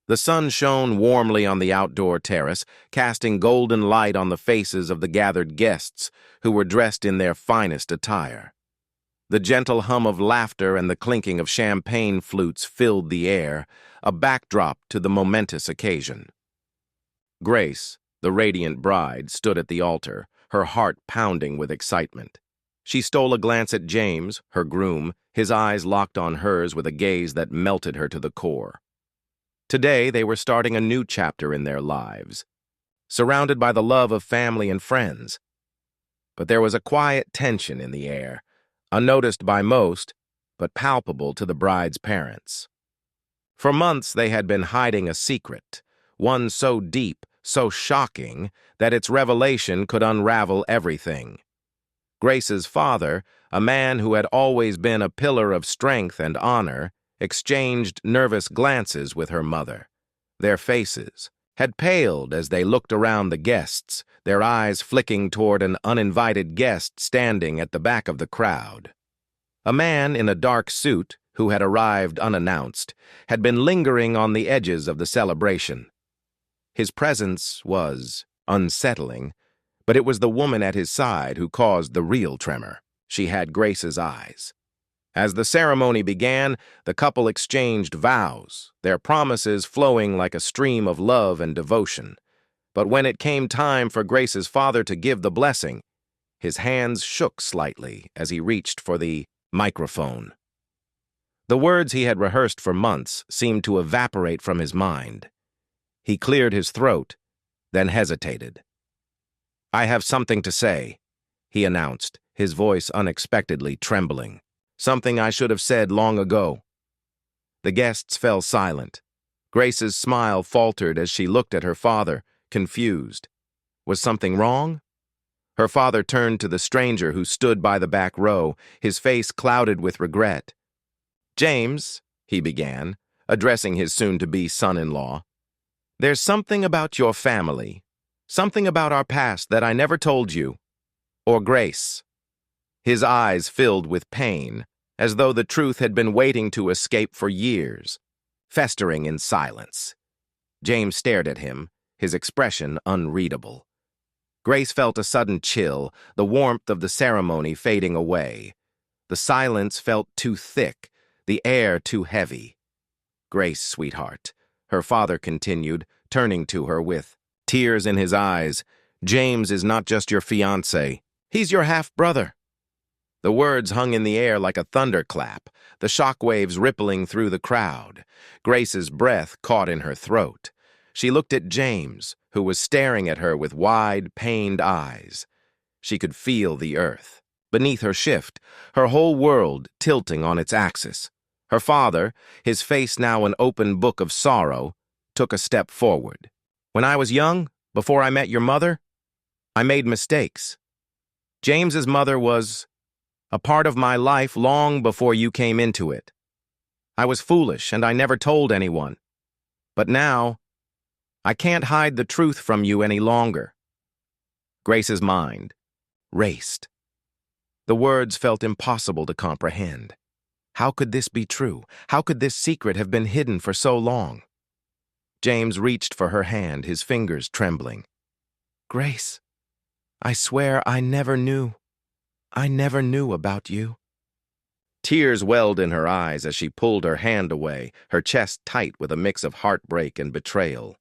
The sun shone warmly on the outdoor terrace, casting golden light on the faces of the gathered guests, who were dressed in their finest attire. The gentle hum of laughter and the clinking of champagne flutes filled the air, a backdrop to the momentous occasion. Grace, the radiant bride, stood at the altar, her heart pounding with excitement. She stole a glance at James, her groom, his eyes locked on hers with a gaze that melted her to the core. Today, they were starting a new chapter in their lives, surrounded by the love of family and friends. But there was a quiet tension in the air, unnoticed by most, but palpable to the bride's parents. For months, they had been hiding a secret, one so deep, so shocking, that its revelation could unravel everything. Grace's father, a man who had always been a pillar of strength and honor, exchanged nervous glances with her mother. Their faces had paled as they looked around the guests, their eyes flicking toward an uninvited guest standing at the back of the crowd. A man in a dark suit, who had arrived unannounced, had been lingering on the edges of the celebration. His presence was unsettling, but it was the woman at his side who caused the real tremor. She had Grace's eyes. As the ceremony began, the couple exchanged vows, their promises flowing like a stream of love and devotion. But when it came time for Grace's father to give the blessing, his hands shook slightly as he reached for the microphone. The words he had rehearsed for months seemed to evaporate from his mind. He cleared his throat, then hesitated. "I have something to say," he announced, his voice unexpectedly trembling. "Something I should have said long ago." The guests fell silent. Grace's smile faltered as she looked at her father, confused. Was something wrong? Her father turned to the stranger who stood by the back row, his face clouded with regret. "James," he began, addressing his soon-to-be son-in-law, "there's something about your family, something about our past that I never told you, or Grace." His eyes filled with pain, as though the truth had been waiting to escape for years, festering in silence. James stared at him, his expression unreadable. Grace felt a sudden chill, the warmth of the ceremony fading away. The silence felt too thick, the air too heavy. "Grace, sweetheart," her father continued, turning to her with tears in his eyes, "James is not just your fiancé. He's your half-brother." The words hung in the air like a thunderclap, the shockwaves rippling through the crowd. Grace's breath caught in her throat. She looked at James, who was staring at her with wide, pained eyes. She could feel the earth beneath her shift, her whole world tilting on its axis. Her father, his face now an open book of sorrow, took a step forward. "When I was young, before I met your mother, I made mistakes. James's mother was a part of my life long before you came into it. I was foolish and I never told anyone. But now, I can't hide the truth from you any longer." Grace's mind raced. The words felt impossible to comprehend. How could this be true? How could this secret have been hidden for so long? James reached for her hand, his fingers trembling. "Grace, I swear I never knew. I never knew about you." Tears welled in her eyes as she pulled her hand away, her chest tight with a mix of heartbreak and betrayal.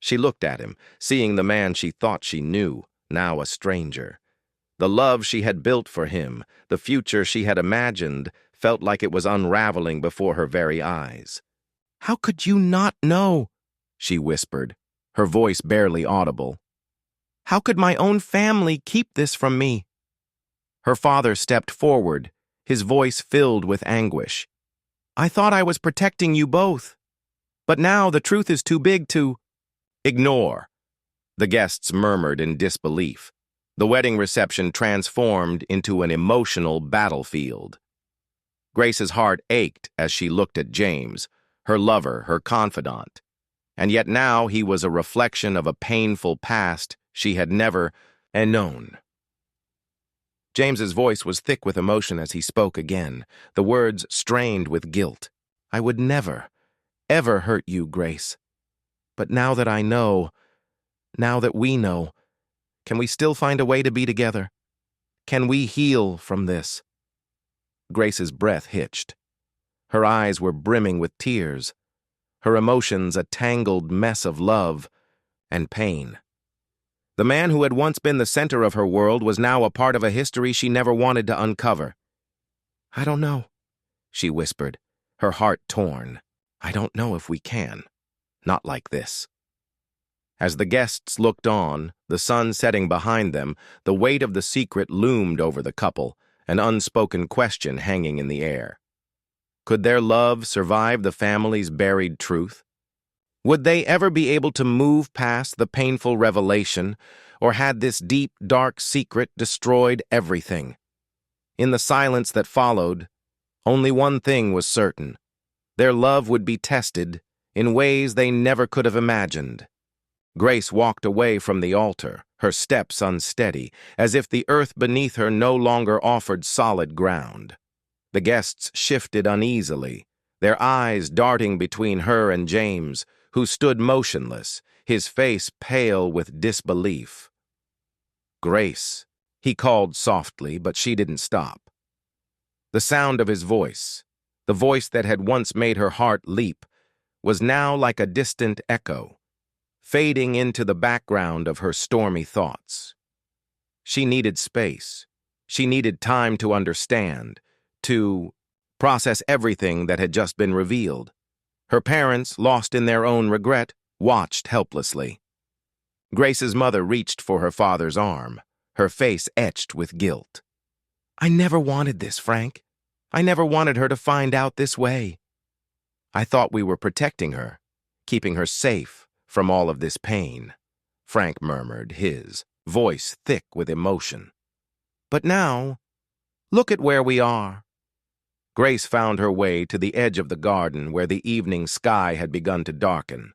She looked at him, seeing the man she thought she knew, now a stranger. The love she had built for him, the future she had imagined, felt like it was unraveling before her very eyes. "How could you not know?" she whispered, her voice barely audible. "How could my own family keep this from me?" Her father stepped forward, his voice filled with anguish. "I thought I was protecting you both. But now the truth is too big to—" "Ignore," the guests murmured in disbelief. The wedding reception transformed into an emotional battlefield. Grace's heart ached as she looked at James, her lover, her confidant. And yet now he was a reflection of a painful past she had never known. James's voice was thick with emotion as he spoke again, the words strained with guilt. "I would never, ever hurt you, Grace. But now that I know, now that we know, can we still find a way to be together? Can we heal from this?" Grace's breath hitched. Her eyes were brimming with tears, her emotions a tangled mess of love and pain. The man who had once been the center of her world was now a part of a history she never wanted to uncover. "I don't know," she whispered, her heart torn. "I don't know if we can. Not like this." As the guests looked on, the sun setting behind them, the weight of the secret loomed over the couple, an unspoken question hanging in the air. Could their love survive the family's buried truth? Would they ever be able to move past the painful revelation, or had this deep, dark secret destroyed everything? In the silence that followed, only one thing was certain. Their love would be tested in ways they never could have imagined. Grace walked away from the altar, her steps unsteady, as if the earth beneath her no longer offered solid ground. The guests shifted uneasily, their eyes darting between her and James, who stood motionless, his face pale with disbelief. "Grace," he called softly, but she didn't stop. The sound of his voice, the voice that had once made her heart leap, was now like a distant echo, fading into the background of her stormy thoughts. She needed space. She needed time to understand, to process everything that had just been revealed. Her parents, lost in their own regret, watched helplessly. Grace's mother reached for her father's arm, her face etched with guilt. "I never wanted this, Frank. I never wanted her to find out this way. I thought we were protecting her, keeping her safe from all of this pain," Frank murmured, his voice thick with emotion. "But now, look at where we are." Grace found her way to the edge of the garden where the evening sky had begun to darken.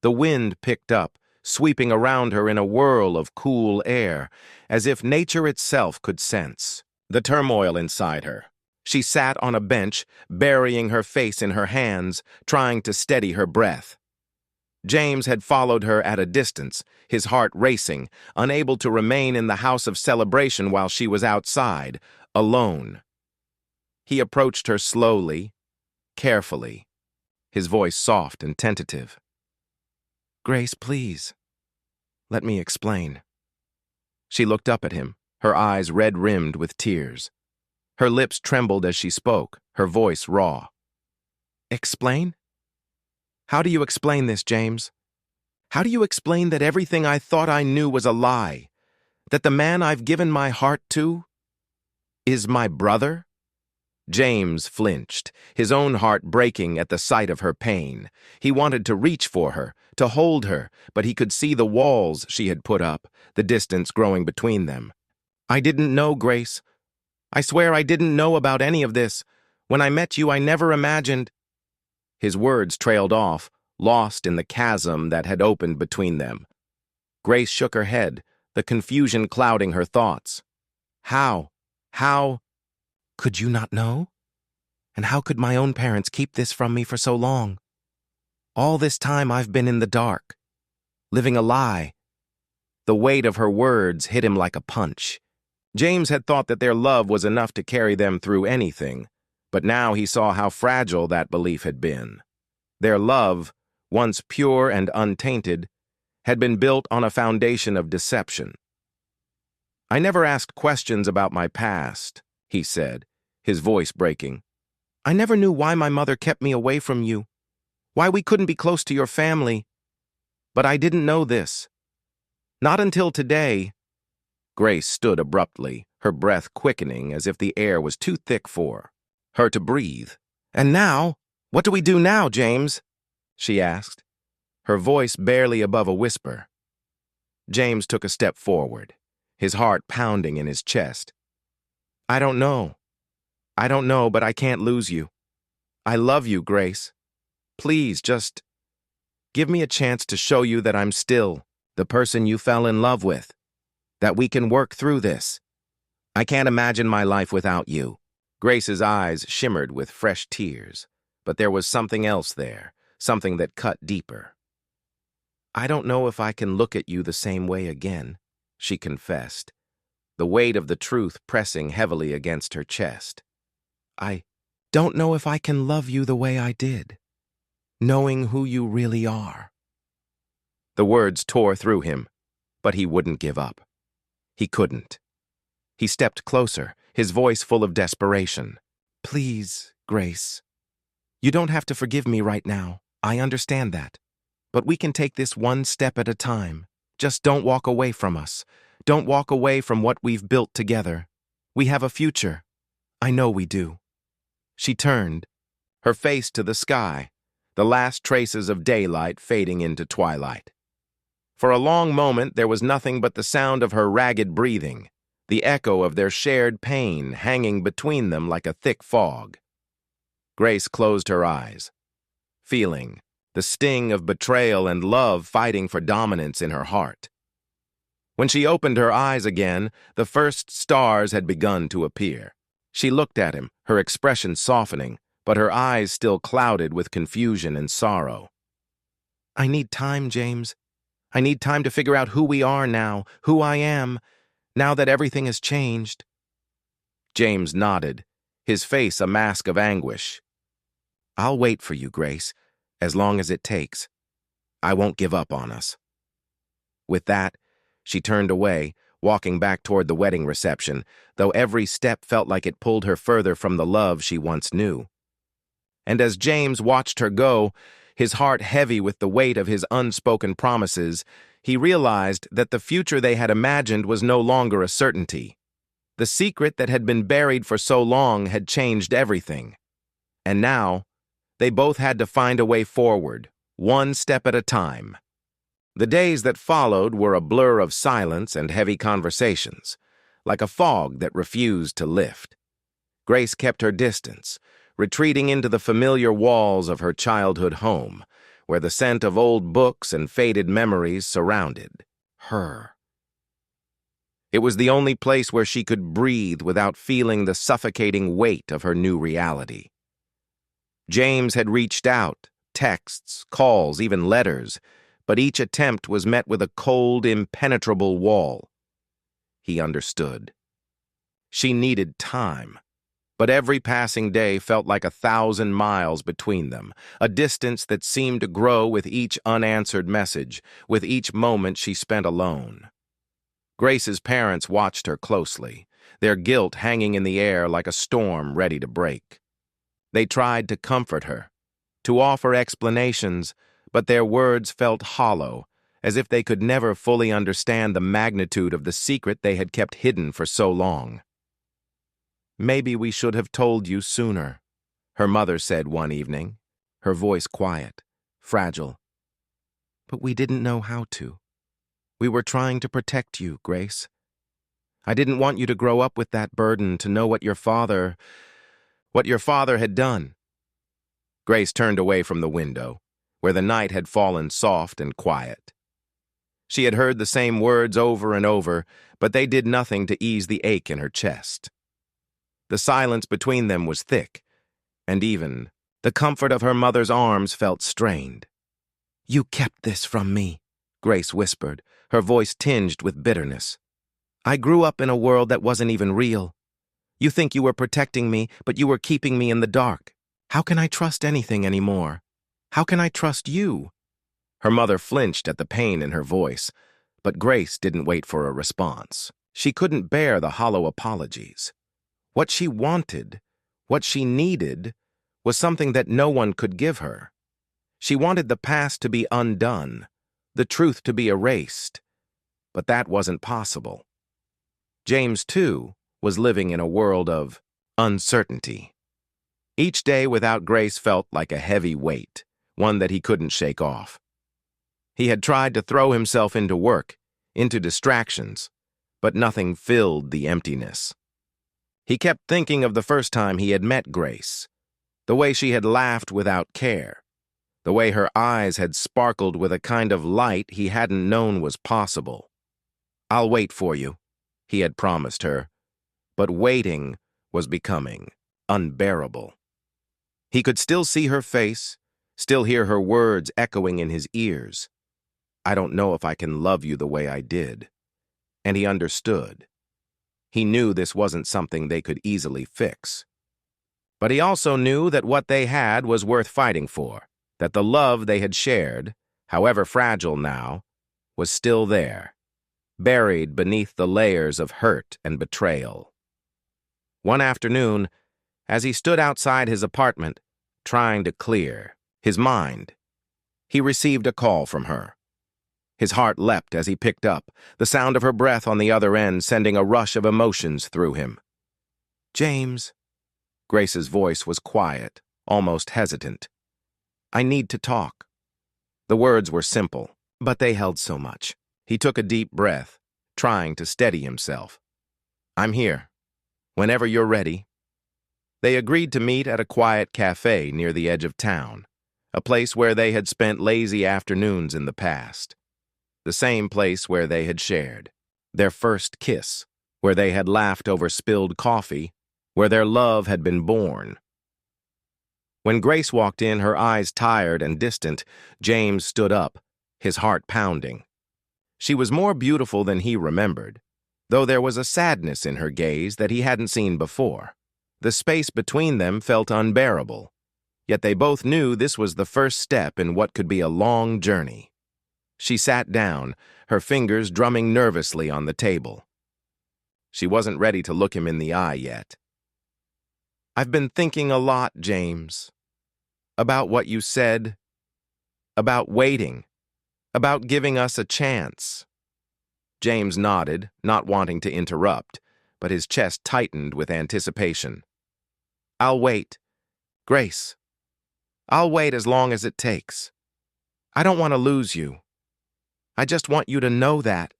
The wind picked up, sweeping around her in a whirl of cool air, as if nature itself could sense the turmoil inside her. She sat on a bench, burying her face in her hands, trying to steady her breath. James had followed her at a distance, his heart racing, unable to remain in the house of celebration while she was outside, alone. He approached her slowly, carefully, his voice soft and tentative. "Grace, please. Let me explain." She looked up at him, her eyes red-rimmed with tears. Her lips trembled as she spoke, her voice raw. "Explain? How do you explain this, James? How do you explain that everything I thought I knew was a lie? That the man I've given my heart to is my brother?" James flinched, his own heart breaking at the sight of her pain. He wanted to reach for her, to hold her, but he could see the walls she had put up, the distance growing between them. "I didn't know, Grace. I swear I didn't know about any of this. When I met you, I never imagined—" His words trailed off, lost in the chasm that had opened between them. Grace shook her head, the confusion clouding her thoughts. How could you not know? And how could my own parents keep this from me for so long? All this time I've been in the dark, living a lie. The weight of her words hit him like a punch. James had thought that their love was enough to carry them through anything, but now he saw how fragile that belief had been. Their love, once pure and untainted, had been built on a foundation of deception. "I never asked questions about my past," he said, his voice breaking. "I never knew why my mother kept me away from you, why we couldn't be close to your family. But I didn't know this. Not until today." Grace stood abruptly, her breath quickening as if the air was too thick for her to breathe. "And now, what do we do now, James?" she asked, her voice barely above a whisper. James took a step forward, his heart pounding in his chest. I don't know, but I can't lose you. I love you, Grace. Please, just give me a chance to show you that I'm still the person you fell in love with, that we can work through this. I can't imagine my life without you." Grace's eyes shimmered with fresh tears, but there was something else there, something that cut deeper. I don't know if I can look at you the same way again, she confessed, the weight of the truth pressing heavily against her chest. I don't know if I can love you the way I did, knowing who you really are. The words tore through him, but he wouldn't give up. He couldn't. He stepped closer, his voice full of desperation. Please, Grace. You don't have to forgive me right now. I understand that. But we can take this one step at a time. Just don't walk away from us. Don't walk away from what we've built together. We have a future. I know we do. She turned, her face to the sky, the last traces of daylight fading into twilight. For a long moment there was nothing but the sound of her ragged breathing, the echo of their shared pain hanging between them like a thick fog. Grace closed her eyes, feeling the sting of betrayal and love fighting for dominance in her heart. When she opened her eyes again, the first stars had begun to appear. She looked at him, her expression softening, but her eyes still clouded with confusion and sorrow. I need time, James. I need time to figure out who we are now, who I am, now that everything has changed. James nodded, his face a mask of anguish. I'll wait for you, Grace, as long as it takes. I won't give up on us. With that, she turned away, walking back toward the wedding reception, though every step felt like it pulled her further from the love she once knew. And as James watched her go, his heart heavy with the weight of his unspoken promises, he realized that the future they had imagined was no longer a certainty. The secret that had been buried for so long had changed everything. And now, they both had to find a way forward, one step at a time. The days that followed were a blur of silence and heavy conversations, like a fog that refused to lift. Grace kept her distance, retreating into the familiar walls of her childhood home, where the scent of old books and faded memories surrounded her. It was the only place where she could breathe without feeling the suffocating weight of her new reality. James had reached out, texts, calls, even letters, but each attempt was met with a cold, impenetrable wall. He understood. She needed time. But every passing day felt like 1,000 miles between them, a distance that seemed to grow with each unanswered message, with each moment she spent alone. Grace's parents watched her closely, their guilt hanging in the air like a storm ready to break. They tried to comfort her, to offer explanations, but their words felt hollow, as if they could never fully understand the magnitude of the secret they had kept hidden for so long. Maybe we should have told you sooner, her mother said one evening, her voice quiet, fragile. But we didn't know how to. We were trying to protect you, Grace. I didn't want you to grow up with that burden, to know what your father had done. Grace turned away from the window, where the night had fallen soft and quiet. She had heard the same words over and over, but they did nothing to ease the ache in her chest. The silence between them was thick, and even the comfort of her mother's arms felt strained. You kept this from me, Grace whispered, her voice tinged with bitterness. I grew up in a world that wasn't even real. You think you were protecting me, but you were keeping me in the dark. How can I trust anything anymore? How can I trust you? Her mother flinched at the pain in her voice, but Grace didn't wait for a response. She couldn't bear the hollow apologies. What she wanted, what she needed, was something that no one could give her. She wanted the past to be undone, the truth to be erased. But that wasn't possible. James, too, was living in a world of uncertainty. Each day without Grace felt like a heavy weight, one that he couldn't shake off. He had tried to throw himself into work, into distractions, but nothing filled the emptiness. He kept thinking of the first time he had met Grace, the way she had laughed without care, the way her eyes had sparkled with a kind of light he hadn't known was possible. I'll wait for you, he had promised her, but waiting was becoming unbearable. He could still see her face, still hear her words echoing in his ears. I don't know if I can love you the way I did. And he understood. He knew this wasn't something they could easily fix. But he also knew that what they had was worth fighting for, that the love they had shared, however fragile now, was still there, buried beneath the layers of hurt and betrayal. One afternoon, as he stood outside his apartment, trying to clear his mind, he received a call from her. His heart leapt as he picked up, the sound of her breath on the other end sending a rush of emotions through him. "James." Grace's voice was quiet, almost hesitant. "I need to talk." The words were simple, but they held so much. He took a deep breath, trying to steady himself. "I'm here. Whenever you're ready." They agreed to meet at a quiet cafe near the edge of town, a place where they had spent lazy afternoons in the past. The same place where they had shared their first kiss, where they had laughed over spilled coffee, where their love had been born. When Grace walked in, her eyes tired and distant, James stood up, his heart pounding. She was more beautiful than he remembered, though there was a sadness in her gaze that he hadn't seen before. The space between them felt unbearable, yet they both knew this was the first step in what could be a long journey. She sat down, her fingers drumming nervously on the table. She wasn't ready to look him in the eye yet. "I've been thinking a lot, James. About what you said. About waiting. About giving us a chance." James nodded, not wanting to interrupt, but his chest tightened with anticipation. "I'll wait. Grace. I'll wait as long as it takes. I don't want to lose you. I just want you to know that."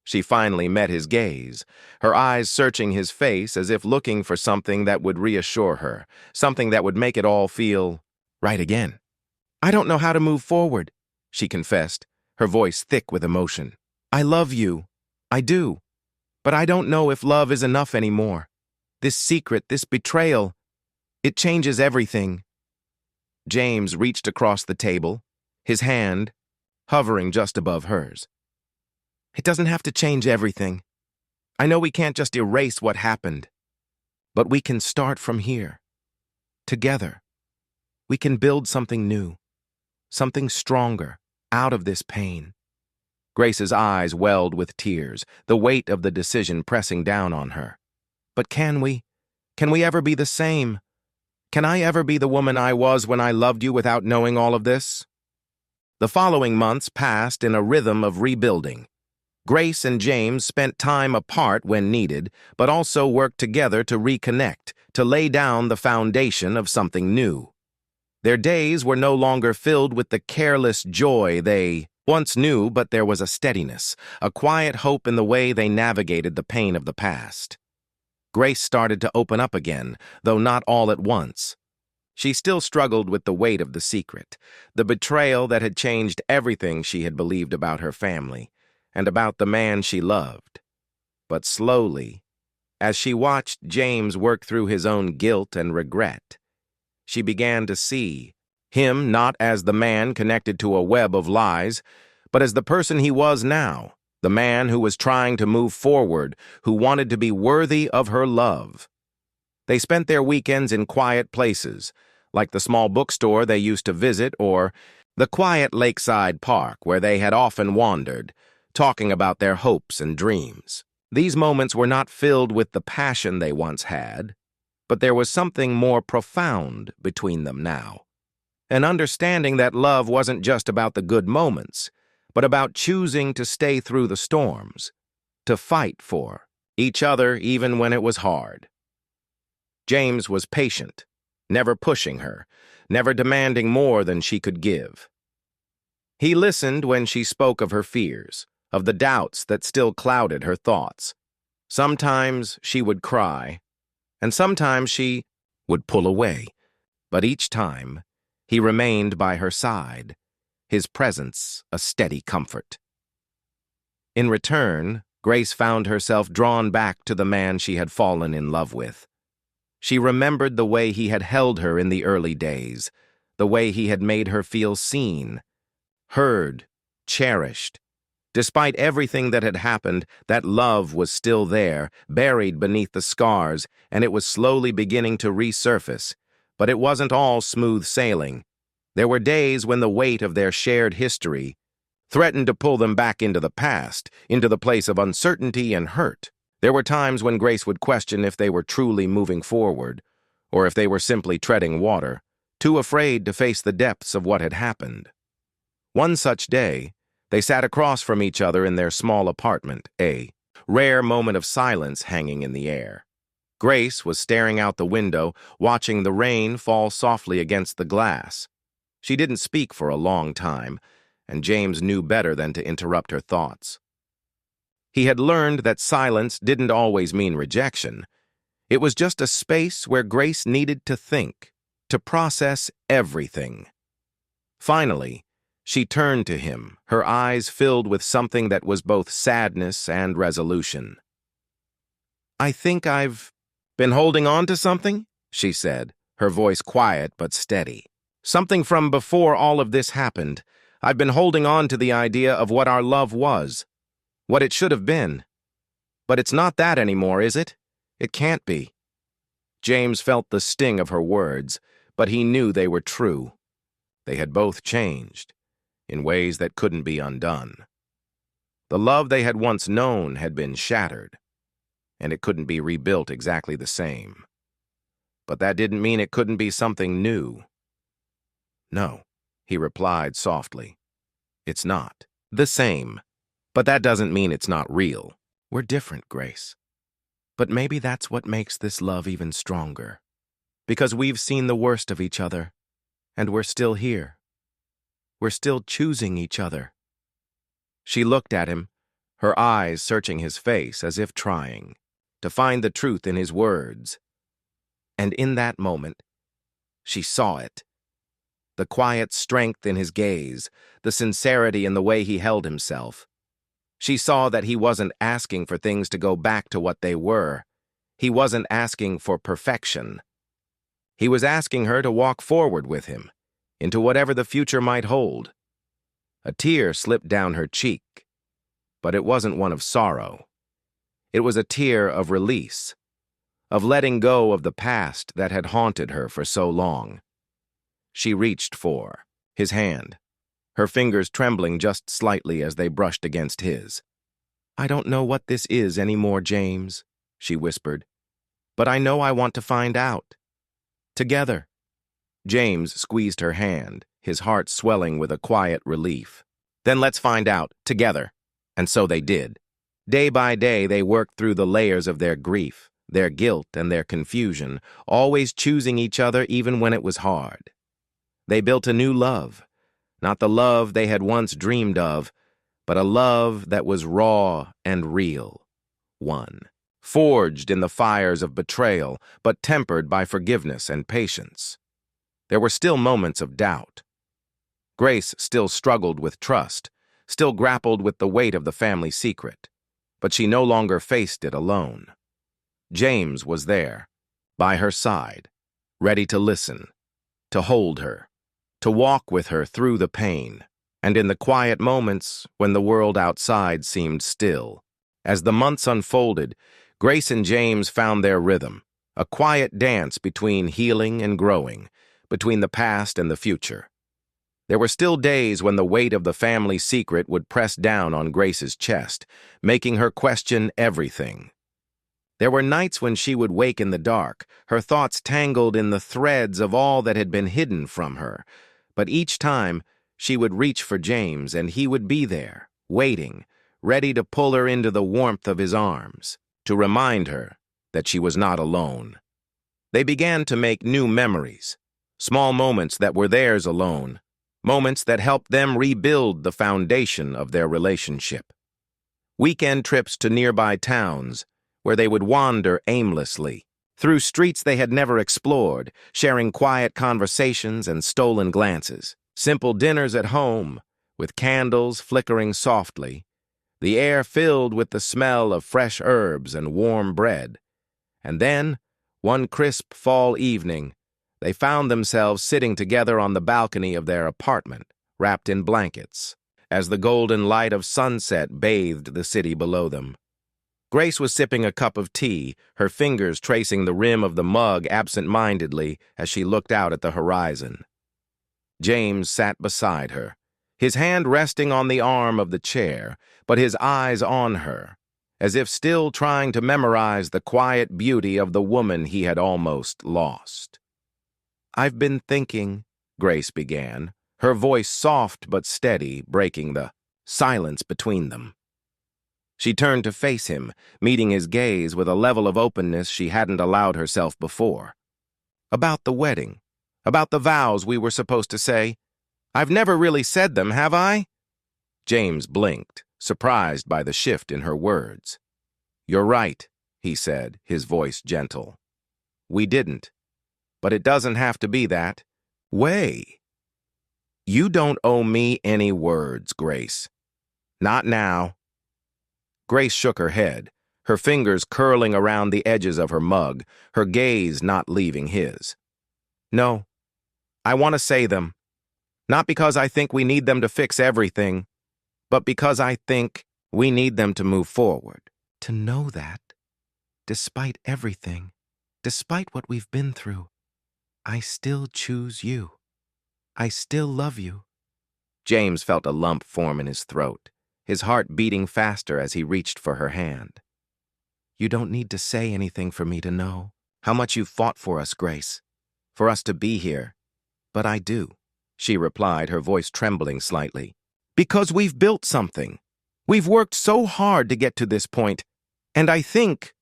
She finally met his gaze, her eyes searching his face as if looking for something that would reassure her, something that would make it all feel right again. "I don't know how to move forward," she confessed, her voice thick with emotion. "I love you. I do. But I don't know if love is enough anymore. This secret, this betrayal, it changes everything." James reached across the table, his hand hovering just above hers. "It doesn't have to change everything. I know we can't just erase what happened, but we can start from here. Together. We can build something new, something stronger, out of this pain." Grace's eyes welled with tears, the weight of the decision pressing down on her. "But can we? Can we ever be the same? Can I ever be the woman I was when I loved you without knowing all of this?" The following months passed in a rhythm of rebuilding. Grace and James spent time apart when needed, but also worked together to reconnect, to lay down the foundation of something new. Their days were no longer filled with the careless joy they once knew, but there was a steadiness, a quiet hope in the way they navigated the pain of the past. Grace started to open up again, though not all at once. She still struggled with the weight of the secret, the betrayal that had changed everything she had believed about her family and about the man she loved. But slowly, as she watched James work through his own guilt and regret, she began to see him not as the man connected to a web of lies, but as the person he was now, the man who was trying to move forward, who wanted to be worthy of her love. They spent their weekends in quiet places, like the small bookstore they used to visit or the quiet lakeside park where they had often wandered, talking about their hopes and dreams. These moments were not filled with the passion they once had, but there was something more profound between them now. An understanding that love wasn't just about the good moments, but about choosing to stay through the storms, to fight for each other even when it was hard. James was patient, never pushing her, never demanding more than she could give. He listened when she spoke of her fears, of the doubts that still clouded her thoughts. Sometimes she would cry, and sometimes she would pull away, but each time he remained by her side, his presence a steady comfort. In return, Grace found herself drawn back to the man she had fallen in love with. She remembered the way he had held her in the early days, the way he had made her feel seen, heard, cherished. Despite everything that had happened, that love was still there, buried beneath the scars, and it was slowly beginning to resurface. But it wasn't all smooth sailing. There were days when the weight of their shared history threatened to pull them back into the past, into the place of uncertainty and hurt. There were times when Grace would question if they were truly moving forward, or if they were simply treading water, too afraid to face the depths of what had happened. One such day, they sat across from each other in their small apartment, a rare moment of silence hanging in the air. Grace was staring out the window, watching the rain fall softly against the glass. She didn't speak for a long time, and James knew better than to interrupt her thoughts. He had learned that silence didn't always mean rejection. It was just a space where Grace needed to think, to process everything. Finally, she turned to him, her eyes filled with something that was both sadness and resolution. "I think I've been holding on to something," she said, her voice quiet but steady. "Something from before all of this happened. I've been holding on to the idea of what our love was, what it should have been. But it's not that anymore, is it? It can't be." James felt the sting of her words, but he knew they were true. They had both changed, in ways that couldn't be undone. The love they had once known had been shattered, and it couldn't be rebuilt exactly the same. But that didn't mean it couldn't be something new. "No," he replied softly. "It's not. The same. But that doesn't mean it's not real. We're different, Grace. But maybe that's what makes this love even stronger. Because we've seen the worst of each other, and we're still here. We're still choosing each other." She looked at him, her eyes searching his face as if trying to find the truth in his words. And in that moment, she saw it. The quiet strength in his gaze, the sincerity in the way he held himself. She saw that he wasn't asking for things to go back to what they were. He wasn't asking for perfection. He was asking her to walk forward with him, into whatever the future might hold. A tear slipped down her cheek, but it wasn't one of sorrow. It was a tear of release, of letting go of the past that had haunted her for so long. She reached for his hand, her fingers trembling just slightly as they brushed against his. "I don't know what this is anymore, James," she whispered, "but I know I want to find out. Together." James squeezed her hand, his heart swelling with a quiet relief. "Then let's find out, together." And so they did. Day by day, they worked through the layers of their grief, their guilt, and their confusion, always choosing each other even when it was hard. They built a new love, not the love they had once dreamed of, but a love that was raw and real. One, forged in the fires of betrayal, but tempered by forgiveness and patience. There were still moments of doubt. Grace still struggled with trust, still grappled with the weight of the family secret, but she no longer faced it alone. James was there, by her side, ready to listen, to hold her, to walk with her through the pain, and in the quiet moments when the world outside seemed still. As the months unfolded, Grace and James found their rhythm, a quiet dance between healing and growing, between the past and the future. There were still days when the weight of the family secret would press down on Grace's chest, making her question everything. There were nights when she would wake in the dark, her thoughts tangled in the threads of all that had been hidden from her. But each time, she would reach for James, and he would be there, waiting, ready to pull her into the warmth of his arms, to remind her that she was not alone. They began to make new memories, small moments that were theirs alone, moments that helped them rebuild the foundation of their relationship. Weekend trips to nearby towns, where they would wander aimlessly, through streets they had never explored, sharing quiet conversations and stolen glances. Simple dinners at home, with candles flickering softly, the air filled with the smell of fresh herbs and warm bread. And then, one crisp fall evening, they found themselves sitting together on the balcony of their apartment, wrapped in blankets. as the golden light of sunset bathed the city below them. Grace was sipping a cup of tea, her fingers tracing the rim of the mug absent-mindedly as she looked out at the horizon. James sat beside her, his hand resting on the arm of the chair, but his eyes on her, as if still trying to memorize the quiet beauty of the woman he had almost lost. "I've been thinking," Grace began, her voice soft but steady, breaking the silence between them. She turned to face him, meeting his gaze with a level of openness she hadn't allowed herself before. "About the wedding, about the vows we were supposed to say. I've never really said them, have I?" James blinked, surprised by the shift in her words. "You're right," he said, his voice gentle. "We didn't. But it doesn't have to be that way. You don't owe me any words, Grace. Not now." Grace shook her head, her fingers curling around the edges of her mug, her gaze not leaving his. "No, I want to say them. Not because I think we need them to fix everything, but because I think we need them to move forward. To know that, despite everything, despite what we've been through, I still choose you. I still love you." James felt a lump form in his throat, his heart beating faster as he reached for her hand. "You don't need to say anything for me to know how much you've fought for us, Grace, for us to be here. But I do," she replied, her voice trembling slightly. "Because we've built something. We've worked so hard to get to this point, and I think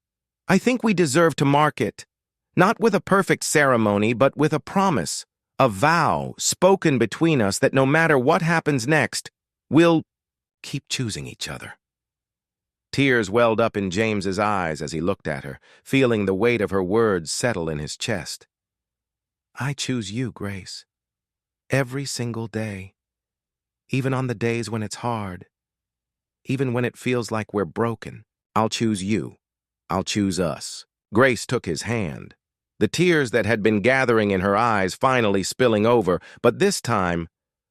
we deserve to mark it, not with a perfect ceremony, but with a promise, a vow spoken between us that no matter what happens next, we'll keep choosing each other." Tears welled up in James's eyes as he looked at her, feeling the weight of her words settle in his chest. "I choose you, Grace. Every single day. Even on the days when it's hard. Even when it feels like we're broken. I'll choose you. I'll choose us." Grace took his hand, the tears that had been gathering in her eyes finally spilling over, but this time,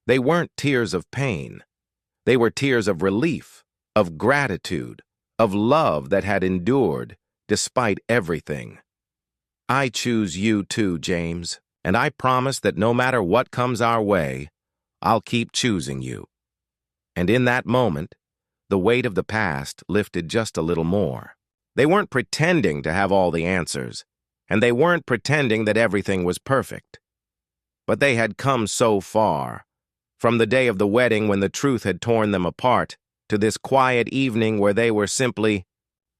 they weren't tears of pain. They were tears of relief, of gratitude, of love that had endured despite everything. "I choose you too, James, and I promise that no matter what comes our way, I'll keep choosing you." And in that moment, the weight of the past lifted just a little more. They weren't pretending to have all the answers, and they weren't pretending that everything was perfect. But they had come so far, from the day of the wedding when the truth had torn them apart, to this quiet evening where they were simply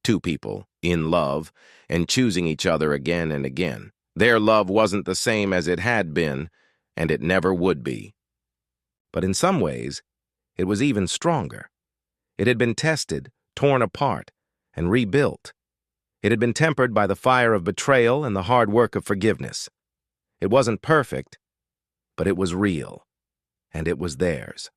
two people in love and choosing each other again and again. Their love wasn't the same as it had been, and it never would be. But in some ways, it was even stronger. It had been tested, torn apart, and rebuilt. It had been tempered by the fire of betrayal and the hard work of forgiveness. It wasn't perfect, but it was real, and it was theirs.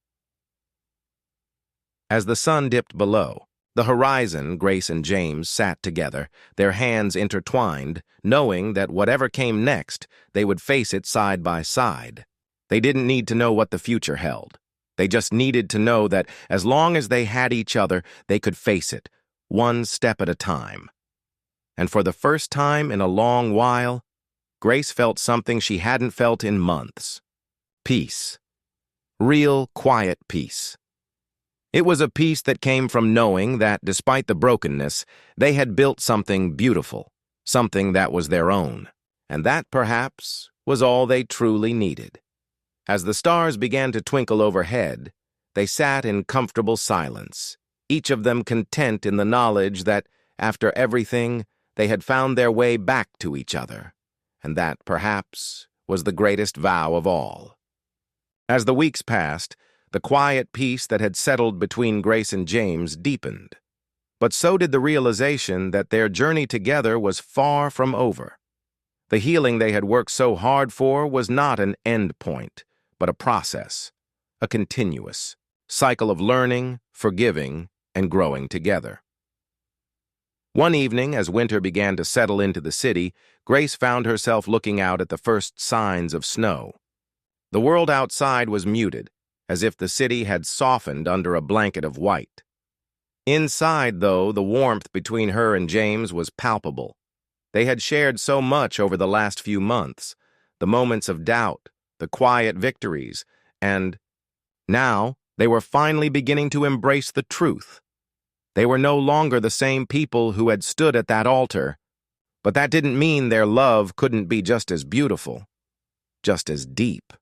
As the sun dipped below the horizon, Grace and James sat together, their hands intertwined, knowing that whatever came next, they would face it side by side. They didn't need to know what the future held. They just needed to know that as long as they had each other, they could face it, one step at a time. And for the first time in a long while, Grace felt something she hadn't felt in months. Peace. Real, quiet peace. It was a peace that came from knowing that, despite the brokenness, they had built something beautiful, something that was their own. And that, perhaps, was all they truly needed. As the stars began to twinkle overhead, they sat in comfortable silence, each of them content in the knowledge that, after everything, they had found their way back to each other, and that, perhaps, was the greatest vow of all. As the weeks passed, the quiet peace that had settled between Grace and James deepened. But so did the realization that their journey together was far from over. The healing they had worked so hard for was not an end point, but a process, a continuous cycle of learning, forgiving, and growing together. One evening, as winter began to settle into the city, Grace found herself looking out at the first signs of snow. The world outside was muted, as if the city had softened under a blanket of white. Inside, though, the warmth between her and James was palpable. They had shared so much over the last few months, the moments of doubt, the quiet victories, and now they were finally beginning to embrace the truth. They were no longer the same people who had stood at that altar, but that didn't mean their love couldn't be just as beautiful, just as deep.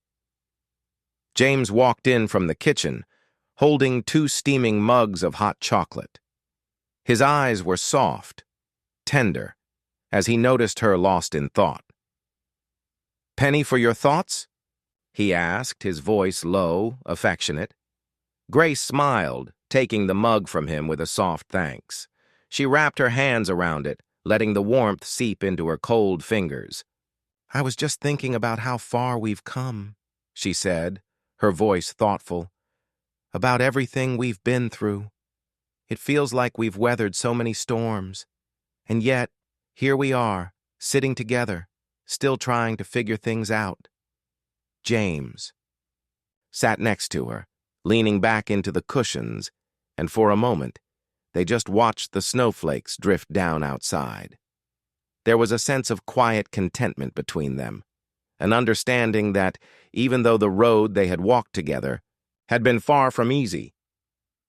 James walked in from the kitchen, holding 2 steaming mugs of hot chocolate. His eyes were soft, tender, as he noticed her lost in thought. "Penny for your thoughts?" he asked, his voice low, affectionate. Grace smiled, taking the mug from him with a soft thanks. She wrapped her hands around it, letting the warmth seep into her cold fingers. "I was just thinking about how far we've come," she said, her voice thoughtful. "About everything we've been through. It feels like we've weathered so many storms. And yet, here we are, sitting together, still trying to figure things out." James sat next to her, leaning back into the cushions, and for a moment, they just watched the snowflakes drift down outside. There was a sense of quiet contentment between them, an understanding that, even though the road they had walked together had been far from easy,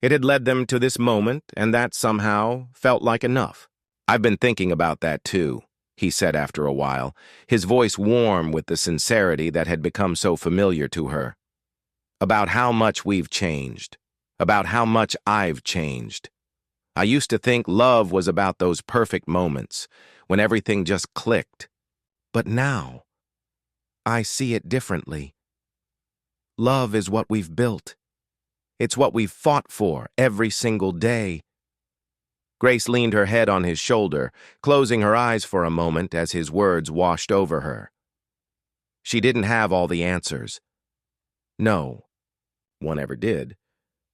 it had led them to this moment, and that somehow felt like enough. "I've been thinking about that too," he said after a while, his voice warm with the sincerity that had become so familiar to her. "About how much we've changed, about how much I've changed. I used to think love was about those perfect moments, when everything just clicked. But now, I see it differently. Love is what we've built. It's what we've fought for every single day." Grace leaned her head on his shoulder, closing her eyes for a moment as his words washed over her. She didn't have all the answers. No one ever did,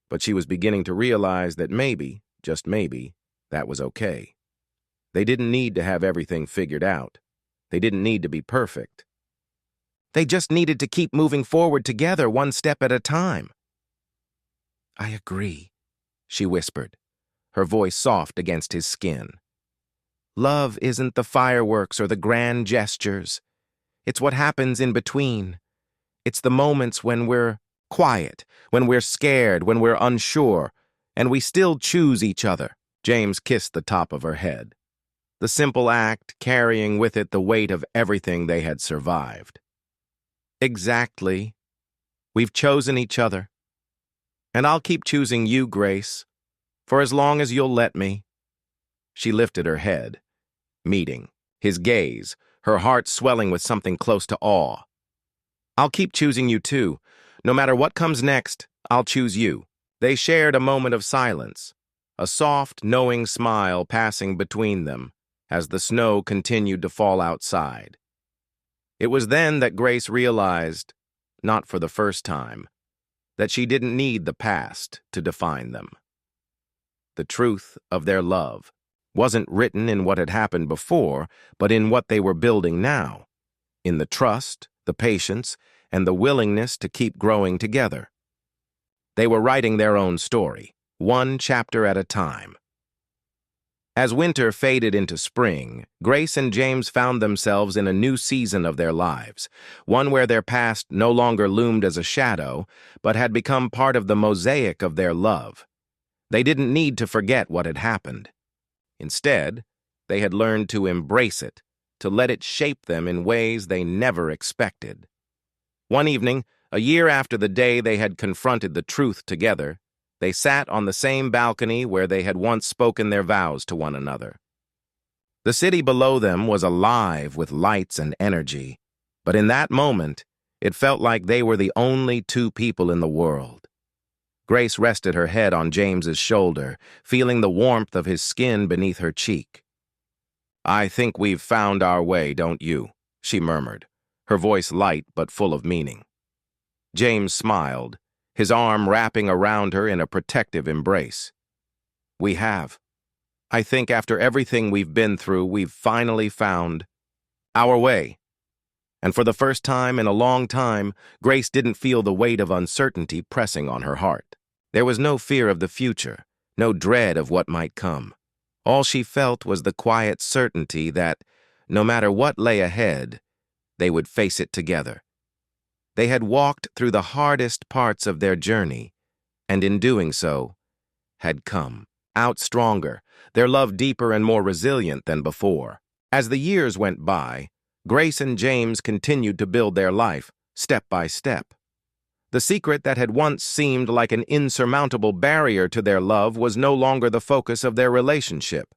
but she was beginning to realize that maybe, just maybe, that was okay. They didn't need to have everything figured out. They didn't need to be perfect. They just needed to keep moving forward together, one step at a time. "I agree," she whispered, her voice soft against his skin. "Love isn't the fireworks or the grand gestures. It's what happens in between. It's the moments when we're quiet, when we're scared, when we're unsure, and we still choose each other." James kissed the top of her head, the simple act carrying with it the weight of everything they had survived. "Exactly. We've chosen each other. And I'll keep choosing you, Grace, for as long as you'll let me." She lifted her head, meeting his gaze, her heart swelling with something close to awe. "I'll keep choosing you too. No matter what comes next, I'll choose you." They shared a moment of silence, a soft, knowing smile passing between them as the snow continued to fall outside. It was then that Grace realized, not for the first time, that she didn't need the past to define them. The truth of their love wasn't written in what had happened before, but in what they were building now, in the trust, the patience, and the willingness to keep growing together. They were writing their own story, one chapter at a time. As winter faded into spring, Grace and James found themselves in a new season of their lives, one where their past no longer loomed as a shadow, but had become part of the mosaic of their love. They didn't need to forget what had happened. Instead, they had learned to embrace it, to let it shape them in ways they never expected. One evening, a year after the day they had confronted the truth together, they sat on the same balcony where they had once spoken their vows to one another. The city below them was alive with lights and energy, but in that moment, it felt like they were the only 2 people in the world. Grace rested her head on James's shoulder, feeling the warmth of his skin beneath her cheek. "I think we've found our way, don't you?" she murmured, her voice light but full of meaning. James smiled, his arm wrapping around her in a protective embrace. "We have. I think after everything we've been through, we've finally found our way." And for the first time in a long time, Grace didn't feel the weight of uncertainty pressing on her heart. There was no fear of the future, no dread of what might come. All she felt was the quiet certainty that, no matter what lay ahead, they would face it together. They had walked through the hardest parts of their journey, and in doing so, had come out stronger, their love deeper and more resilient than before. As the years went by, Grace and James continued to build their life, step by step. The secret that had once seemed like an insurmountable barrier to their love was no longer the focus of their relationship.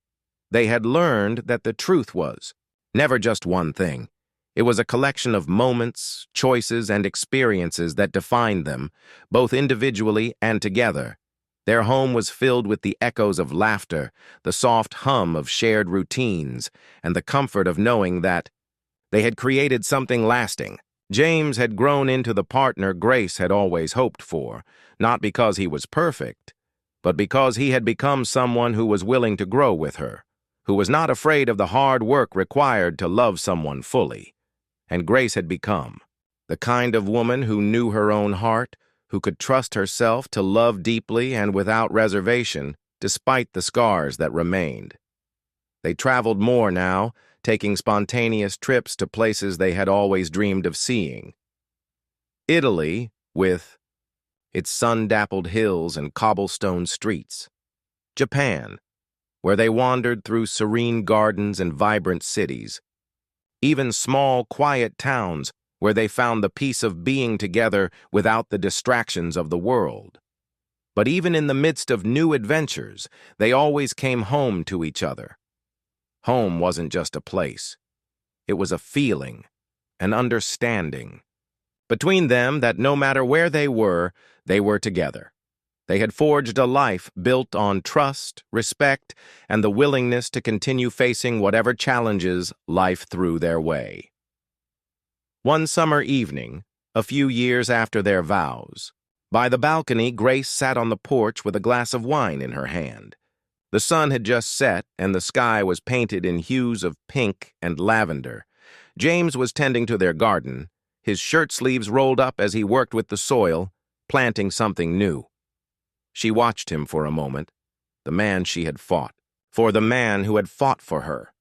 They had learned that the truth was never just one thing. It was a collection of moments, choices, and experiences that defined them, both individually and together. Their home was filled with the echoes of laughter, the soft hum of shared routines, and the comfort of knowing that they had created something lasting. James had grown into the partner Grace had always hoped for, not because he was perfect, but because he had become someone who was willing to grow with her, who was not afraid of the hard work required to love someone fully. And Grace had become the kind of woman who knew her own heart, who could trust herself to love deeply and without reservation, despite the scars that remained. They traveled more now, taking spontaneous trips to places they had always dreamed of seeing. Italy, with its sun-dappled hills and cobblestone streets. Japan, where they wandered through serene gardens and vibrant cities. Even small, quiet towns where they found the peace of being together without the distractions of the world. But even in the midst of new adventures, they always came home to each other. Home wasn't just a place. It was a feeling, an understanding. Between them that no matter where they were together. They had forged a life built on trust, respect, and the willingness to continue facing whatever challenges life threw their way. One summer evening, a few years after their vows, by the balcony, Grace sat on the porch with a glass of wine in her hand. The sun had just set, and the sky was painted in hues of pink and lavender. James was tending to their garden, his shirt sleeves rolled up as he worked with the soil, planting something new. She watched him for a moment, the man she had fought, for the man who had fought for her,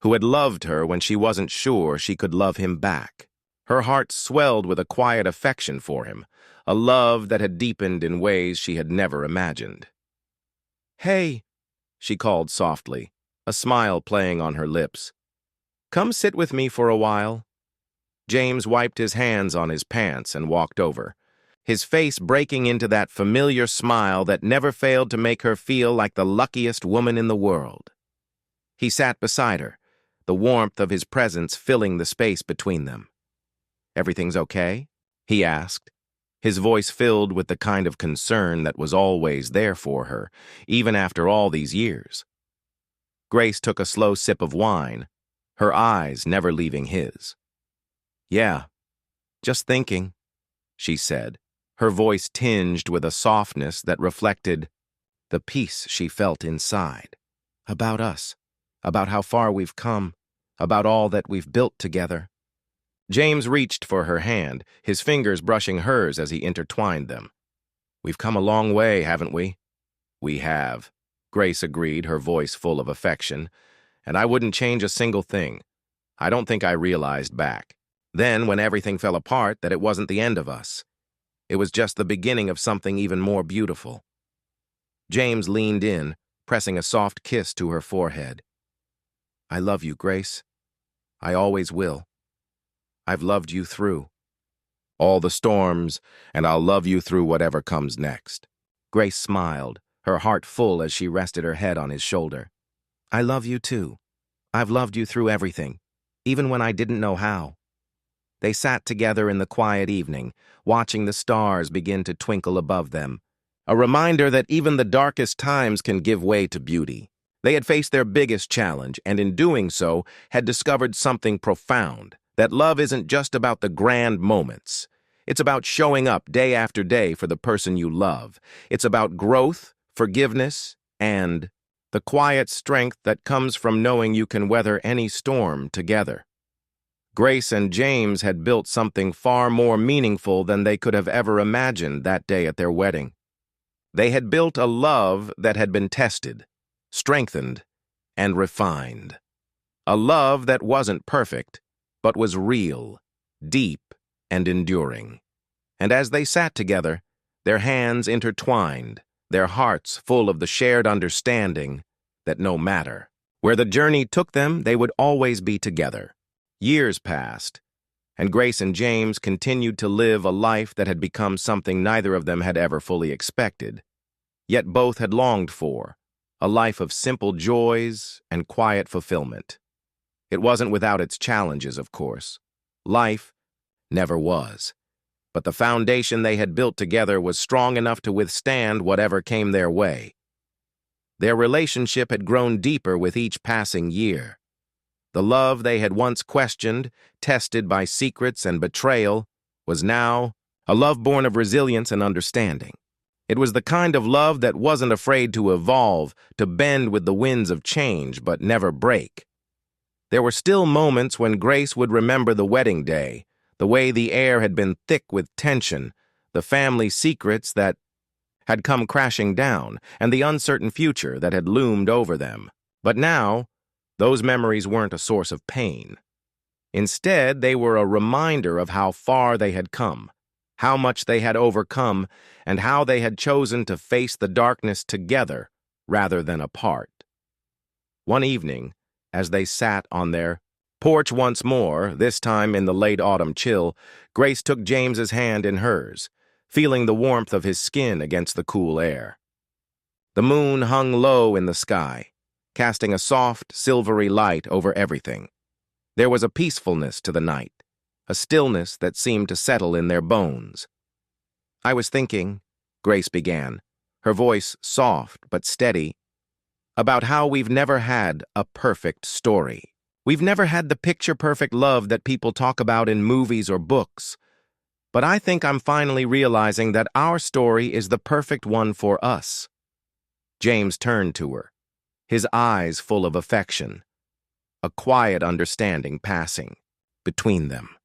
who had loved her when she wasn't sure she could love him back. Her heart swelled with a quiet affection for him, a love that had deepened in ways she had never imagined. "Hey," she called softly, a smile playing on her lips. "Come sit with me for a while." James wiped his hands on his pants and walked over, his face breaking into that familiar smile that never failed to make her feel like the luckiest woman in the world. He sat beside her, the warmth of his presence filling the space between them. "Everything's okay?" he asked, his voice filled with the kind of concern that was always there for her, even after all these years. Grace took a slow sip of wine, her eyes never leaving his. "Yeah, just thinking," she said, her voice tinged with a softness that reflected the peace she felt inside. "About us, about how far we've come, about all that we've built together." James reached for her hand, his fingers brushing hers as he intertwined them. "We've come a long way, haven't we?" "We have," Grace agreed, her voice full of affection. "And I wouldn't change a single thing. I don't think I realized back then, when everything fell apart, that it wasn't the end of us. It was just the beginning of something even more beautiful." James leaned in, pressing a soft kiss to her forehead. "I love you, Grace. I always will. I've loved you through all the storms, and I'll love you through whatever comes next." Grace smiled, her heart full as she rested her head on his shoulder. "I love you too. I've loved you through everything, even when I didn't know how." They sat together in the quiet evening, watching the stars begin to twinkle above them, a reminder that even the darkest times can give way to beauty. They had faced their biggest challenge, and in doing so, had discovered something profound, that love isn't just about the grand moments. It's about showing up day after day for the person you love. It's about growth, forgiveness, and the quiet strength that comes from knowing you can weather any storm together. Grace and James had built something far more meaningful than they could have ever imagined that day at their wedding. They had built a love that had been tested, strengthened, and refined. A love that wasn't perfect, but was real, deep, and enduring. And as they sat together, their hands intertwined, their hearts full of the shared understanding that no matter where the journey took them, they would always be together. Years passed, and Grace and James continued to live a life that had become something neither of them had ever fully expected, yet both had longed for, a life of simple joys and quiet fulfillment. It wasn't without its challenges, of course. Life never was. But the foundation they had built together was strong enough to withstand whatever came their way. Their relationship had grown deeper with each passing year. The love they had once questioned, tested by secrets and betrayal, was now a love born of resilience and understanding. It was the kind of love that wasn't afraid to evolve, to bend with the winds of change, but never break. There were still moments when Grace would remember the wedding day, the way the air had been thick with tension, the family secrets that had come crashing down, and the uncertain future that had loomed over them. But now, those memories weren't a source of pain. Instead, they were a reminder of how far they had come, how much they had overcome, and how they had chosen to face the darkness together rather than apart. One evening, as they sat on their porch once more, this time in the late autumn chill, Grace took James's hand in hers, feeling the warmth of his skin against the cool air. The moon hung low in the sky, casting a soft, silvery light over everything. There was a peacefulness to the night, a stillness that seemed to settle in their bones. "I was thinking," Grace began, her voice soft but steady, "about how we've never had a perfect story. We've never had the picture-perfect love that people talk about in movies or books. But I think I'm finally realizing that our story is the perfect one for us." James turned to her, his eyes full of affection, a quiet understanding passing between them.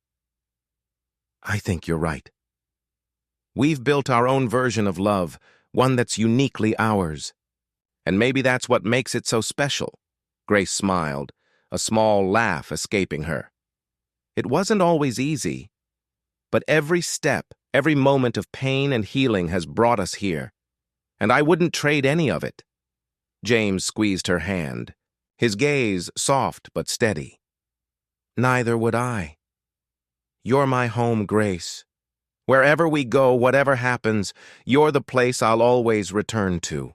"I think you're right. We've built our own version of love, one that's uniquely ours. And maybe that's what makes it so special." Grace smiled, a small laugh escaping her. "It wasn't always easy, but every step, every moment of pain and healing has brought us here, and I wouldn't trade any of it." James squeezed her hand, his gaze soft but steady. "Neither would I. You're my home, Grace. Wherever we go, whatever happens, you're the place I'll always return to."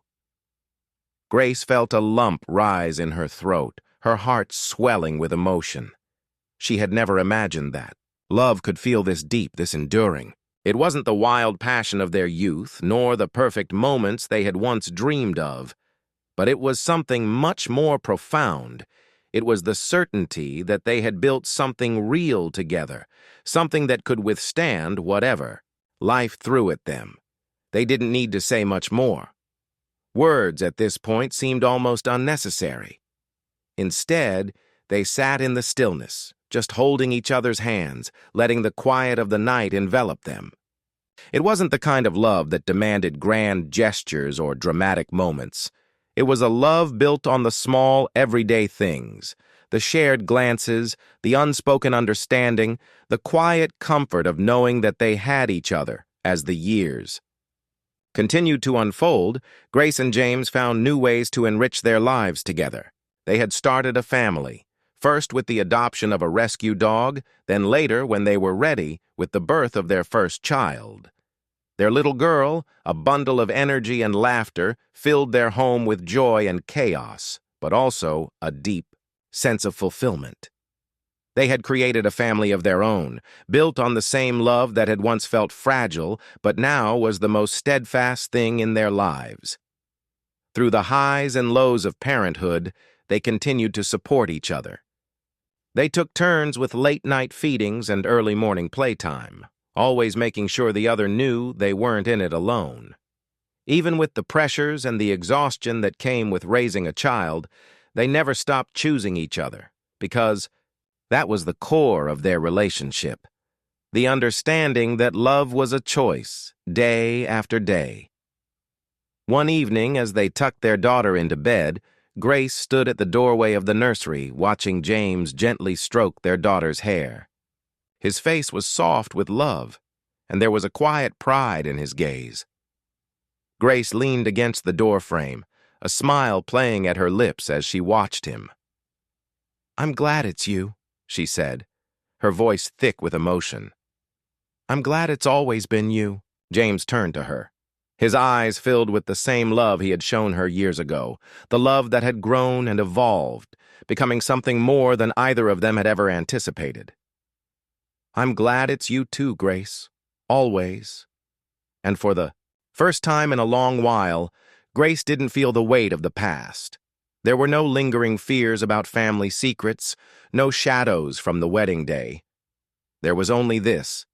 Grace felt a lump rise in her throat, her heart swelling with emotion. She had never imagined that love could feel this deep, this enduring. It wasn't the wild passion of their youth, nor the perfect moments they had once dreamed of, but it was something much more profound. It was the certainty that they had built something real together, something that could withstand whatever life threw at them. They didn't need to say much more. Words at this point seemed almost unnecessary. Instead, they sat in the stillness, just holding each other's hands, letting the quiet of the night envelop them. It wasn't the kind of love that demanded grand gestures or dramatic moments. It was a love built on the small, everyday things, the shared glances, the unspoken understanding, the quiet comfort of knowing that they had each other as the years continued to unfold. Grace and James found new ways to enrich their lives together. They had started a family, first with the adoption of a rescue dog, then later, when they were ready, with the birth of their first child. Their little girl, a bundle of energy and laughter, filled their home with joy and chaos, but also a deep sense of fulfillment. They had created a family of their own, built on the same love that had once felt fragile, but now was the most steadfast thing in their lives. Through the highs and lows of parenthood, they continued to support each other. They took turns with late-night feedings and early morning playtime, always making sure the other knew they weren't in it alone. Even with the pressures and the exhaustion that came with raising a child, they never stopped choosing each other, because That was the core of their relationship. The understanding that love was a choice, day after day. One evening, as they tucked their daughter into bed, Grace stood at the doorway of the nursery, watching James gently stroke their daughter's hair. His face was soft with love, and there was a quiet pride in his gaze. Grace leaned against the doorframe, a smile playing at her lips as she watched him. "I'm glad it's you," she said, her voice thick with emotion. "I'm glad it's always been you." James turned to her, his eyes filled with the same love he had shown her years ago, the love that had grown and evolved, becoming something more than either of them had ever anticipated. "I'm glad it's you too, Grace. Always." And for the first time in a long while, Grace didn't feel the weight of the past. There were no lingering fears about family secrets, no shadows from the wedding day. There was only this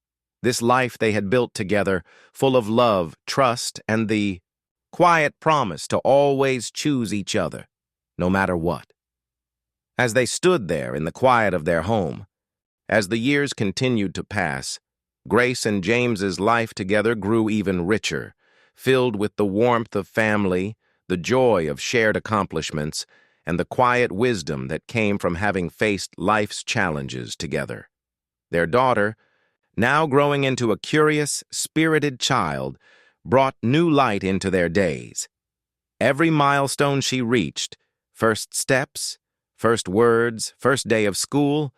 life they had built together, full of love, trust, and the quiet promise to always choose each other, no matter what. As they stood there in the quiet of their home, as the years continued to pass, Grace and James's life together grew even richer, filled with the warmth of family, the joy of shared accomplishments, and the quiet wisdom that came from having faced life's challenges together. Their daughter, now growing into a curious, spirited child, brought new light into their days. Every milestone she reached, first steps, first words, first day of school,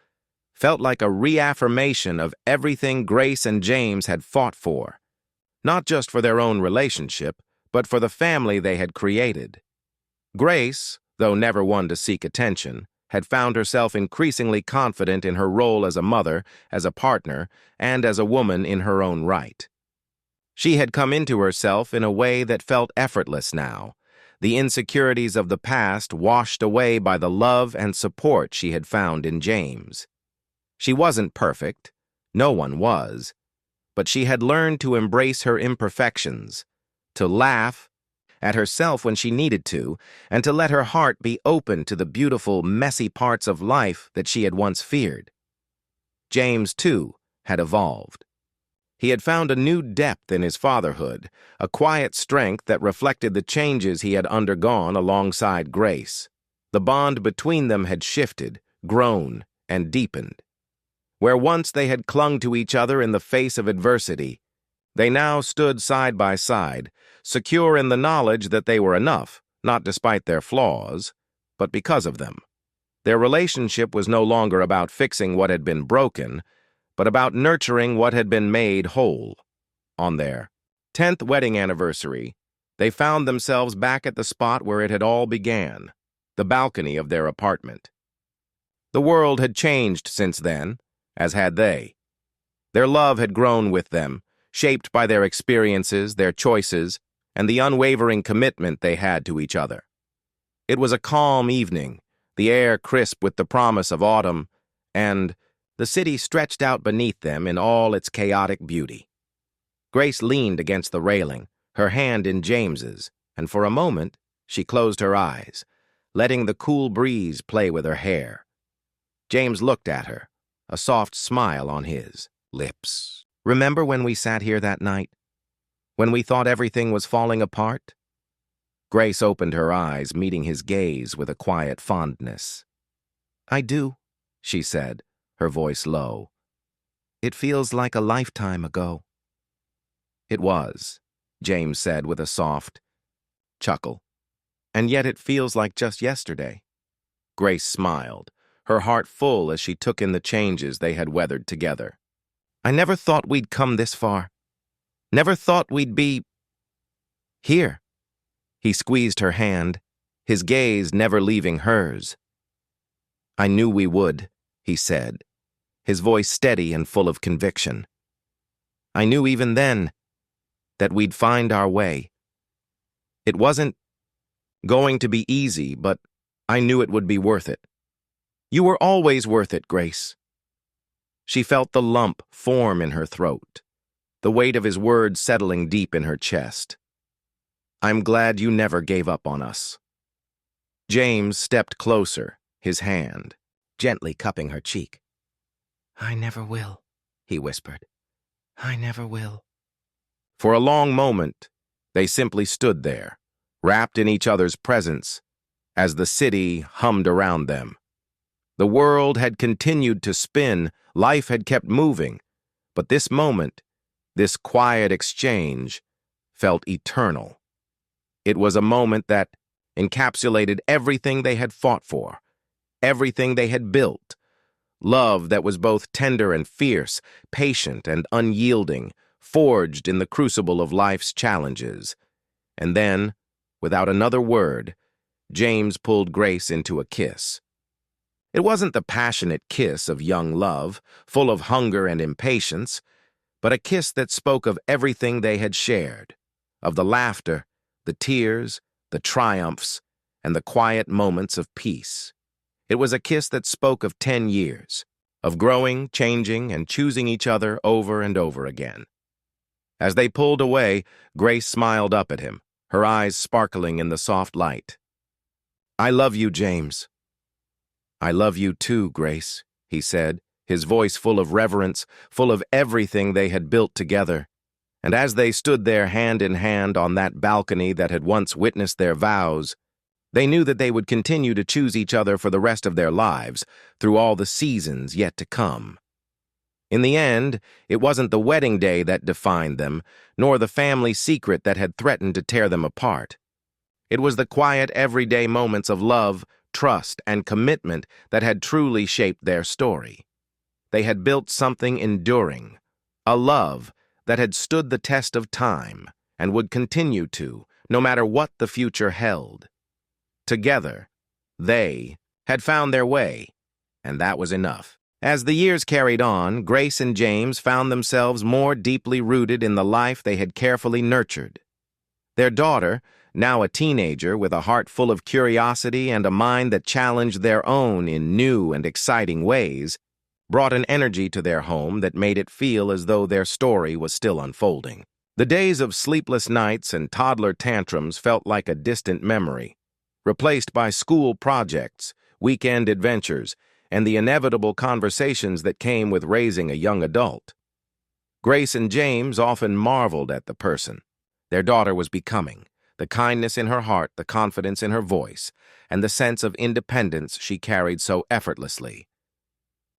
felt like a reaffirmation of everything Grace and James had fought for, not just for their own relationship, but for the family they had created. Grace, though never one to seek attention, had found herself increasingly confident in her role as a mother, as a partner, and as a woman in her own right. She had come into herself in a way that felt effortless now, the insecurities of the past washed away by the love and support she had found in James. She wasn't perfect, no one was, but she had learned to embrace her imperfections, to laugh at herself when she needed to, and to let her heart be open to the beautiful, messy parts of life that she had once feared. James, too, had evolved. He had found a new depth in his fatherhood, a quiet strength that reflected the changes he had undergone alongside Grace. The bond between them had shifted, grown, and deepened. Where once they had clung to each other in the face of adversity, they now stood side by side, secure in the knowledge that they were enough, not despite their flaws, but because of them. Their relationship was no longer about fixing what had been broken, but about nurturing what had been made whole. On their 10th wedding anniversary, they found themselves back at the spot where it had all began, the balcony of their apartment. The world had changed since then, as had they. Their love had grown with them, shaped by their experiences, their choices, and the unwavering commitment they had to each other. It was a calm evening, the air crisp with the promise of autumn, and the city stretched out beneath them in all its chaotic beauty. Grace leaned against the railing, her hand in James's, and for a moment she closed her eyes, letting the cool breeze play with her hair. James looked at her, a soft smile on his lips. "Remember when we sat here that night? When we thought everything was falling apart?" Grace opened her eyes, meeting his gaze with a quiet fondness. "I do," she said, her voice low. "It feels like a lifetime ago." "It was," James said with a soft chuckle. "And yet it feels like just yesterday." Grace smiled, her heart full as she took in the changes they had weathered together. "I never thought we'd come this far. Never thought we'd be here." He squeezed her hand, his gaze never leaving hers. "I knew we would," he said, his voice steady and full of conviction. "I knew even then that we'd find our way. It wasn't going to be easy, but I knew it would be worth it. You were always worth it, Grace." She felt the lump form in her throat, the weight of his words settling deep in her chest. "I'm glad you never gave up on us." James stepped closer, his hand gently cupping her cheek. "I never will," he whispered. "I never will." For a long moment, they simply stood there, wrapped in each other's presence, as the city hummed around them. The world had continued to spin, life had kept moving, but this moment, this quiet exchange, felt eternal. It was a moment that encapsulated everything they had fought for, everything they had built. Love that was both tender and fierce, patient and unyielding, forged in the crucible of life's challenges. And then, without another word, James pulled Grace into a kiss. It wasn't the passionate kiss of young love, full of hunger and impatience, but a kiss that spoke of everything they had shared, of the laughter, the tears, the triumphs, and the quiet moments of peace. It was a kiss that spoke of 10 years, of growing, changing, and choosing each other over and over again. As they pulled away, Grace smiled up at him, her eyes sparkling in the soft light. "I love you, James." "I love you too, Grace," he said, his voice full of reverence, full of everything they had built together. And as they stood there hand in hand on that balcony that had once witnessed their vows, they knew that they would continue to choose each other for the rest of their lives, through all the seasons yet to come. In the end, it wasn't the wedding day that defined them, nor the family secret that had threatened to tear them apart. It was the quiet, everyday moments of love, trust, and commitment that had truly shaped their story. They had built something enduring, a love that had stood the test of time and would continue to, no matter what the future held. Together, they had found their way, and that was enough. As the years carried on, Grace and James found themselves more deeply rooted in the life they had carefully nurtured. Their daughter, now a teenager with a heart full of curiosity and a mind that challenged their own in new and exciting ways, brought an energy to their home that made it feel as though their story was still unfolding. The days of sleepless nights and toddler tantrums felt like a distant memory, replaced by school projects, weekend adventures, and the inevitable conversations that came with raising a young adult. Grace and James often marveled at the person their daughter was becoming, the kindness in her heart, the confidence in her voice, and the sense of independence she carried so effortlessly.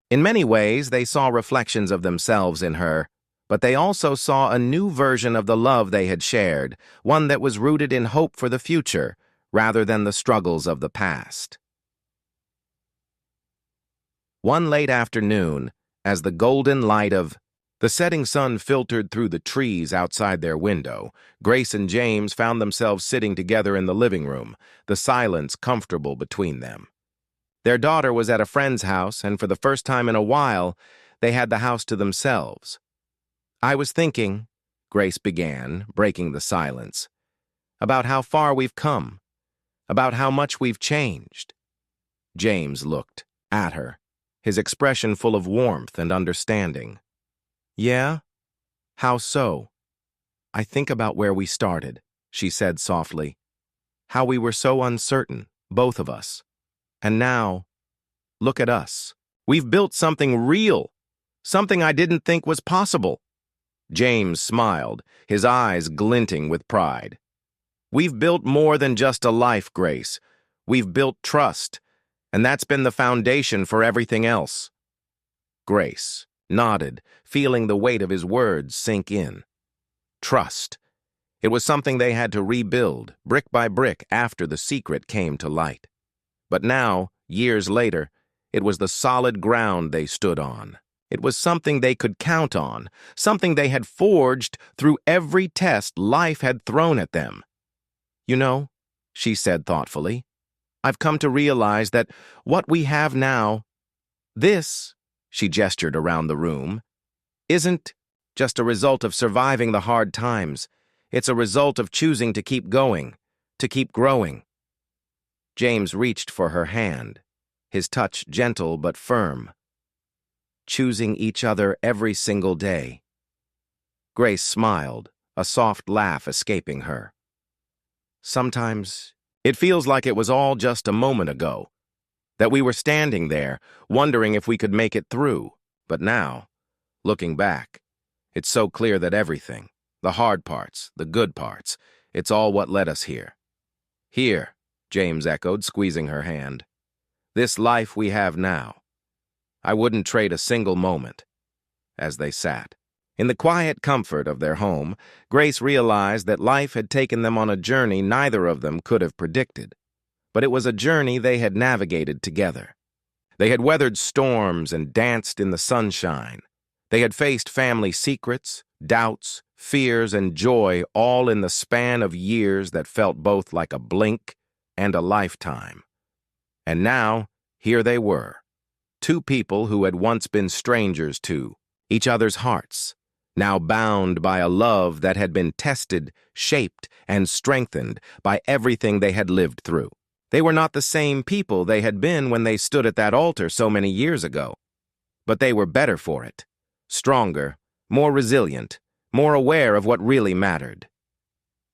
In many ways, they saw reflections of themselves in her, but they also saw a new version of the love they had shared, one that was rooted in hope for the future, rather than the struggles of the past. One late afternoon, as the golden light of the setting sun filtered through the trees outside their window, Grace and James found themselves sitting together in the living room, the silence comfortable between them. Their daughter was at a friend's house, and for the first time in a while, they had the house to themselves. "I was thinking," Grace began, breaking the silence, "about how far we've come, about how much we've changed." James looked at her, his expression full of warmth and understanding. "Yeah? How so?" "I think about where we started," she said softly. "How we were so uncertain, both of us. And now, look at us. We've built something real, something I didn't think was possible." James smiled, his eyes glinting with pride. "We've built more than just a life, Grace. We've built trust, and that's been the foundation for everything else." Grace nodded, feeling the weight of his words sink in. Trust. It was something they had to rebuild, brick by brick, after the secret came to light. But now, years later, it was the solid ground they stood on. It was something they could count on, something they had forged through every test life had thrown at them. "You know," she said thoughtfully, "I've come to realize that what we have now, this," she gestured around the room, "isn't just a result of surviving the hard times. It's a result of choosing to keep going, to keep growing." James reached for her hand, his touch gentle but firm. "Choosing each other every single day." Grace smiled, a soft laugh escaping her. "Sometimes it feels like it was all just a moment ago, that we were standing there, wondering if we could make it through. But now, looking back, it's so clear that everything, the hard parts, the good parts, it's all what led us here. Here, James echoed, squeezing her hand. This life we have now. I wouldn't trade a single moment. As they sat. In the quiet comfort of their home, Grace realized that life had taken them on a journey neither of them could have predicted. But it was a journey they had navigated together. They had weathered storms and danced in the sunshine. They had faced family secrets, doubts, fears, and joy all in the span of years that felt both like a blink and a lifetime. And now, here they were, two people who had once been strangers to each other's hearts, now bound by a love that had been tested, shaped, and strengthened by everything they had lived through. They were not the same people they had been when they stood at that altar so many years ago. But they were better for it, stronger, more resilient, more aware of what really mattered.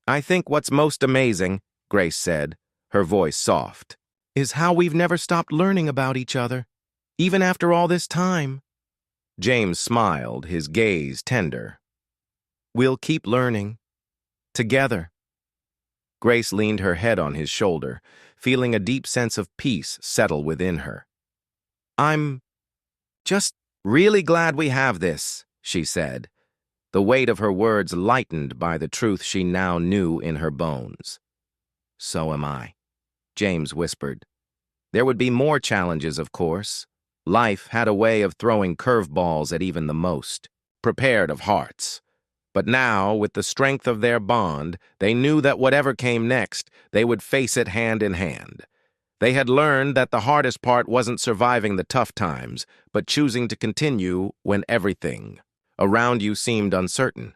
I think what's most amazing, Grace said, her voice soft, is how we've never stopped learning about each other, even after all this time. James smiled, his gaze tender. We'll keep learning. Together. Grace leaned her head on his shoulder, feeling a deep sense of peace settle within her. I'm just really glad we have this, she said, the weight of her words lightened by the truth she now knew in her bones. So am I, James whispered. There would be more challenges, of course. Life had a way of throwing curveballs at even the most prepared of hearts. But now, with the strength of their bond, they knew that whatever came next, they would face it hand in hand. They had learned that the hardest part wasn't surviving the tough times, but choosing to continue when everything around you seemed uncertain.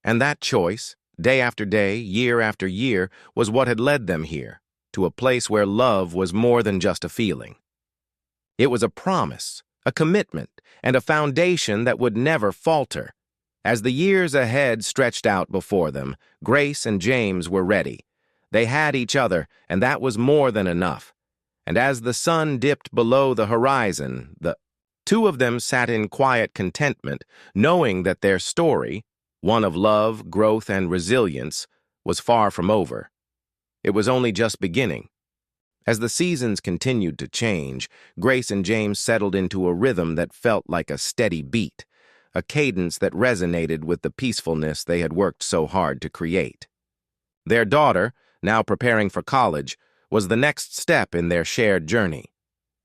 And that choice, day after day, year after year, was what had led them here, to a place where love was more than just a feeling. It was a promise, a commitment, and a foundation that would never falter. As the years ahead stretched out before them, Grace and James were ready. They had each other, and that was more than enough. And as the sun dipped below the horizon, the two of them sat in quiet contentment, knowing that their story, one of love, growth, and resilience, was far from over. It was only just beginning. As the seasons continued to change, Grace and James settled into a rhythm that felt like a steady beat, a cadence that resonated with the peacefulness they had worked so hard to create. Their daughter, now preparing for college, was the next step in their shared journey.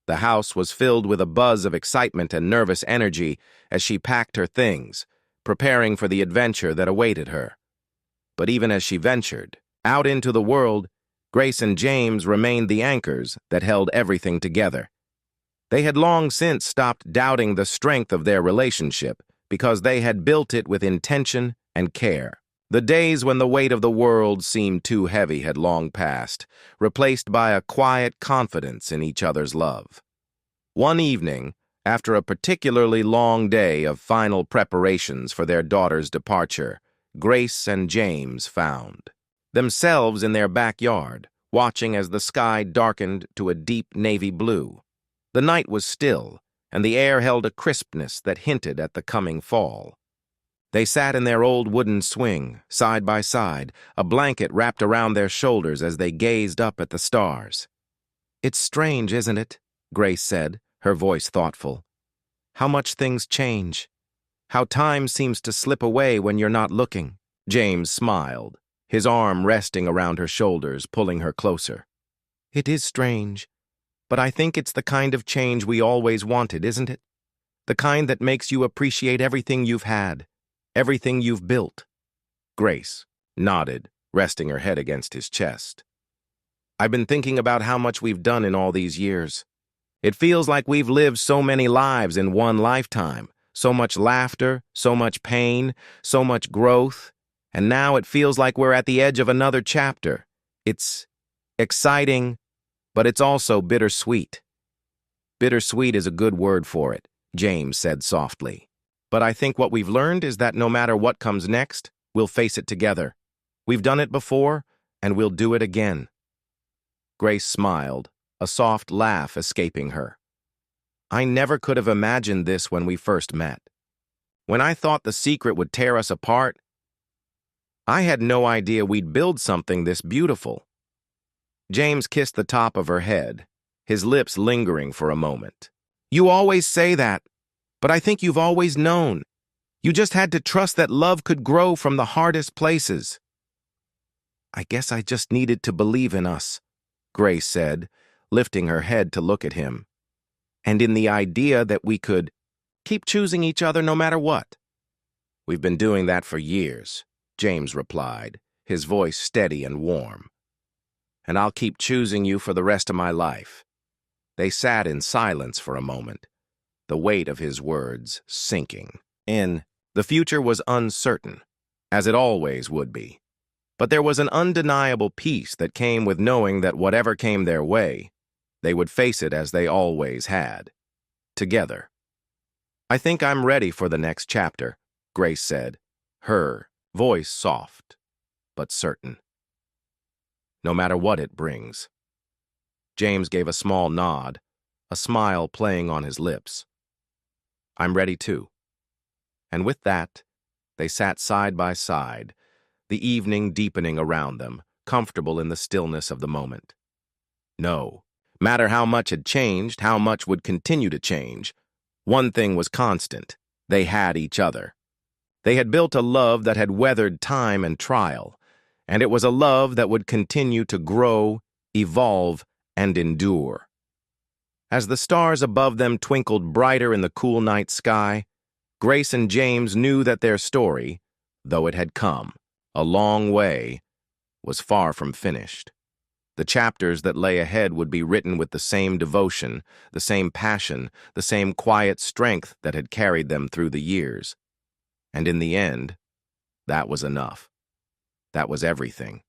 The house was filled with a buzz of excitement and nervous energy as she packed her things, preparing for the adventure that awaited her. But even as she ventured out into the world, Grace and James remained the anchors that held everything together. They had long since stopped doubting the strength of their relationship because they had built it with intention and care. The days when the weight of the world seemed too heavy had long passed, replaced by a quiet confidence in each other's love. One evening, after a particularly long day of final preparations for their daughter's departure, Grace and James found themselves in their backyard, watching as the sky darkened to a deep navy blue. The night was still, and the air held a crispness that hinted at the coming fall. They sat in their old wooden swing, side by side, a blanket wrapped around their shoulders as they gazed up at the stars. "It's strange, isn't it?" Grace said, her voice thoughtful. "How much things change. How time seems to slip away when you're not looking." James smiled, his arm resting around her shoulders, pulling her closer. "It is strange, but I think it's the kind of change we always wanted, isn't it? The kind that makes you appreciate everything you've had, everything you've built." Grace nodded, resting her head against his chest. "I've been thinking about how much we've done in all these years. It feels like we've lived so many lives in one lifetime, so much laughter, so much pain, so much growth. And now it feels like we're at the edge of another chapter. It's exciting, but it's also bittersweet." "Bittersweet is a good word for it," James said softly. "But I think what we've learned is that no matter what comes next, we'll face it together. We've done it before, and we'll do it again." Grace smiled, a soft laugh escaping her. I never could have imagined this when we first met. When I thought the secret would tear us apart, I had no idea we'd build something this beautiful. James kissed the top of her head, his lips lingering for a moment. You always say that, but I think you've always known. You just had to trust that love could grow from the hardest places. I guess I just needed to believe in us, Grace said, lifting her head to look at him. And in the idea that we could keep choosing each other no matter what. We've been doing that for years, James replied, his voice steady and warm. And I'll keep choosing you for the rest of my life. They sat in silence for a moment, the weight of his words sinking in. The future was uncertain, as it always would be. But there was an undeniable peace that came with knowing that whatever came their way, they would face it as they always had, together. I think I'm ready for the next chapter, Grace said, her voice soft, but certain. No matter what it brings. James gave a small nod, a smile playing on his lips. I'm ready too. And with that, they sat side by side, the evening deepening around them, comfortable in the stillness of the moment. No matter how much had changed, how much would continue to change, one thing was constant. They had each other. They had built a love that had weathered time and trial, and it was a love that would continue to grow, evolve, and endure. As the stars above them twinkled brighter in the cool night sky, Grace and James knew that their story, though it had come a long way, was far from finished. The chapters that lay ahead would be written with the same devotion, the same passion, the same quiet strength that had carried them through the years. And in the end, that was enough. That was everything.